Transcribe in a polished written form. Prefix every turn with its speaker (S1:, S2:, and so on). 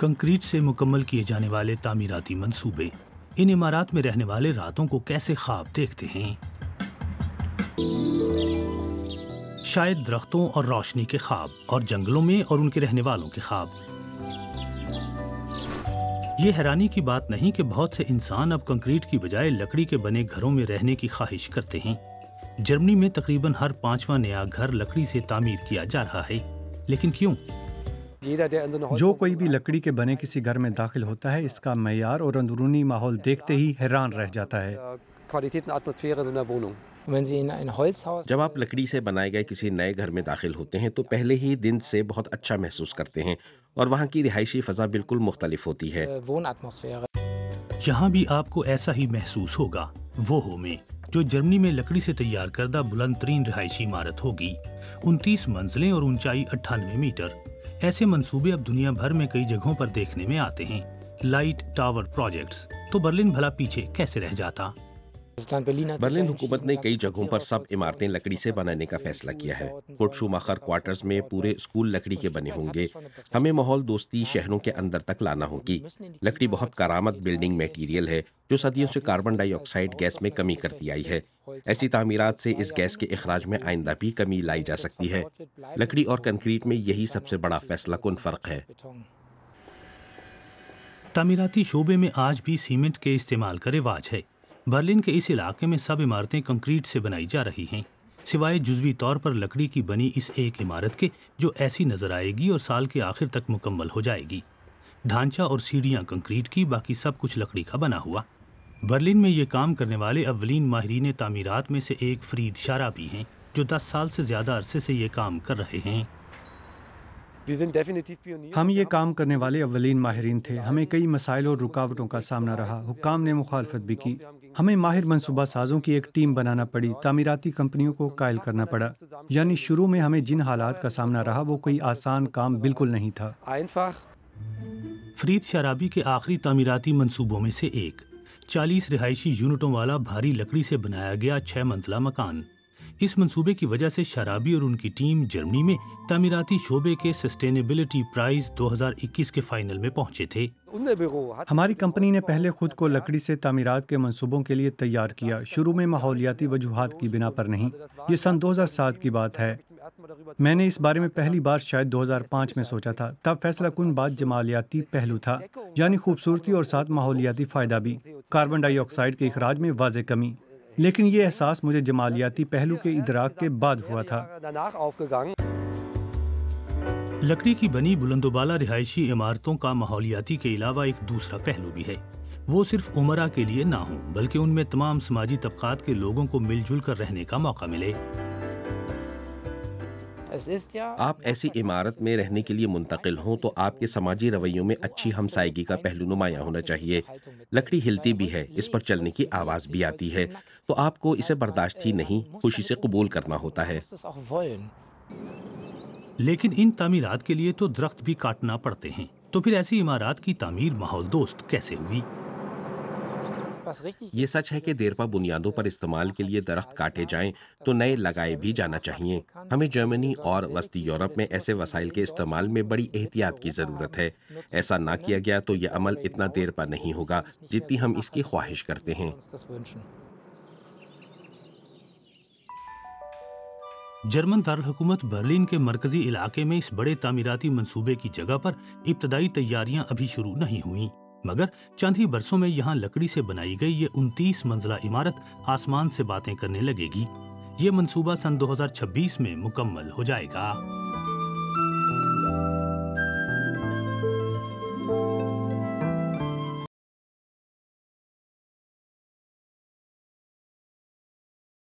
S1: Concrete से मुकम्मल किए जाने वाले तामीराती मंसूबे इन इमारात में रहने वाले रातों को कैसे ख्वाब देखते हैं। शायद दरख्तों और रोशनी के ख्वाब और जंगलों में और उनके रहने वालों के ख्वाब। ये हैरानी की बात नहीं कि बहुत से इंसान अब कंक्रीट की बजाय लकड़ी के बने घरों में रहने की ख्वाहिश करते हैं। जर्मनी में तकरीबन हर 5वां नया घर लकड़ी से तामीर किया जा रहा है। लेकिन क्यों?
S2: जो कोई भी लकड़ी के बने किसी घर में दाखिल होता है, इसका मयार और अंदरूनी माहौल देखते ही हैरान रह जाता है।
S3: जब आप लकड़ी से बनाए गए किसी नए घर में दाखिल होते हैं तो पहले ही दिन से बहुत अच्छा महसूस करते हैं और वहाँ की रिहायशी फ़ज़ा बिल्कुल मुख्तलिफ होती है।
S1: यहाँ भी आपको ऐसा ही महसूस होगा। वोहो में, जो जर्मनी में लकड़ी से तैयार करदा बुलंद तरीन रिहायशी इमारत होगी, 29 मंजिलें और ऊंचाई 98 मीटर। ऐसे मंसूबे अब दुनिया भर में कई जगहों पर देखने में आते हैं। Light tower projects. तो बर्लिन भला पीछे कैसे रह जाता?
S3: बर्लिन हुकूमत ने कई जगहों पर सब इमारतें लकड़ी से बनाने का फैसला किया है। कुर्ट शूमाखर क्वार्टर्स में पूरे स्कूल लकड़ी के बने होंगे। हमें माहौल दोस्ती शहरों के अंदर तक लाना होगी। लकड़ी बहुत करामत बिल्डिंग मटेरियल है जो सदियों से कार्बन डाइऑक्साइड गैस में कमी करती आई है। ऐसी तामीरात से इस गैस के इखराज में आइंदा भी कमी लाई जा सकती है। लकड़ी और कंक्रीट में यही सबसे बड़ा फैसला कुन फर्क है।
S1: तामीराती शोबे में आज भी सीमेंट के इस्तेमाल का रिवाज है। बर्लिन के इस इलाके में सब इमारतें कंक्रीट से बनाई जा रही हैं, सिवाय जुज़वी तौर पर लकड़ी की बनी इस एक इमारत के, जो ऐसी नजर आएगी और साल के आखिर तक मुकम्मल हो जाएगी। ढांचा और सीढ़ियां कंक्रीट की, बाकी सब कुछ लकड़ी का बना हुआ। बर्लिन में ये काम करने वाले अव्वलीन माहिरीन तामीरात में से एक फरीद शाराबी हैं, जो 10 साल से ज़्यादा अरसे से ये काम कर रहे हैं।
S2: हम ये काम करने वाले अव्वलीन माहिरीन थे। हमें कई मसाइल और रुकावटों का सामना रहा। हुक्काम ने मुखालफत भी की। हमें माहिर मनसूबा साजों की एक टीम बनाना पड़ी। तामीराती कंपनियों को कायल करना पड़ा। यानी शुरू में हमें जिन हालात का सामना रहा वो कोई आसान काम बिल्कुल नहीं था।
S1: फरीद शाराबी के आखिरी तामीराती मंसूबों में से एक 40 रिहायशी यूनिटों वाला भारी लकड़ी से बनाया गया 6 मंजिला मकान। इस मंसूबे की वजह से शाराबी और उनकी टीम जर्मनी में तामीराती शोबे के सस्टेनेबिलिटी प्राइज 2021 के फाइनल में पहुंचे थे।
S2: हमारी कंपनी ने पहले खुद को लकड़ी से तामीरात के मंसूबों के लिए तैयार किया। शुरू में माहौलियाती वजूहात की बिना पर नहीं। ये सन 2007 की बात है। मैंने इस बारे में पहली बार शायद 2005 में सोचा था। तब फैसला कुन बात जमालियाती पहलू था, यानी खूबसूरती और साथ माहौलियाती फ़ायदा भी। कार्बन डाइऑक्साइड के इखराज में वाज़े कमी। लेकिन ये एहसास मुझे जमालियाती पहलू के इदराक के बाद हुआ था।
S1: लकड़ी की बनी बुलंदोबाला रिहायशी इमारतों का माहौलियाती के अलावा एक दूसरा पहलू भी है। वो सिर्फ उमरा के लिए ना हो, बल्कि उनमें तमाम समाजी तबकात के लोगों को मिलजुल कर रहने का मौका मिले।
S3: आप ऐसी इमारत में रहने के लिए मुंतकिल हों तो आपके समाजी रवैयों में अच्छी हमसायगी का पहलू नुमायां होना चाहिए। लकड़ी हिलती भी है, इस पर चलने की आवाज़ भी आती है, तो आपको इसे बर्दाश्त ही नहीं, खुशी से कबूल करना होता है।
S1: लेकिन इन तामीरात के लिए तो दरख्त भी काटना पड़ते हैं। तो फिर ऐसी इमारत की तामीर माहौल दोस्त कैसे हुई?
S3: ये सच है कि देरपा बुनियादों पर इस्तेमाल के लिए दरख्त काटे जाएं तो नए लगाए भी जाना चाहिए। हमें जर्मनी और वस्ती यूरोप में ऐसे वसाइल के इस्तेमाल में बड़ी एहतियात की ज़रूरत है। ऐसा ना किया गया तो यह अमल इतना देरपा नहीं होगा जितनी हम इसकी ख्वाहिश करते हैं।
S1: जर्मन दारुल हुकूमत बर्लिन के मरकजी इलाके में इस बड़े तामीराती मंसूबे की जगह पर इब्तदाई तैयारियां अभी शुरू नहीं हुई, मगर चंद ही बरसों में यहाँ लकड़ी से बनाई गई ये 29 मंजिला इमारत आसमान से बातें करने लगेगी। ये मंसूबा सन 2026 में मुकम्मल हो जाएगा।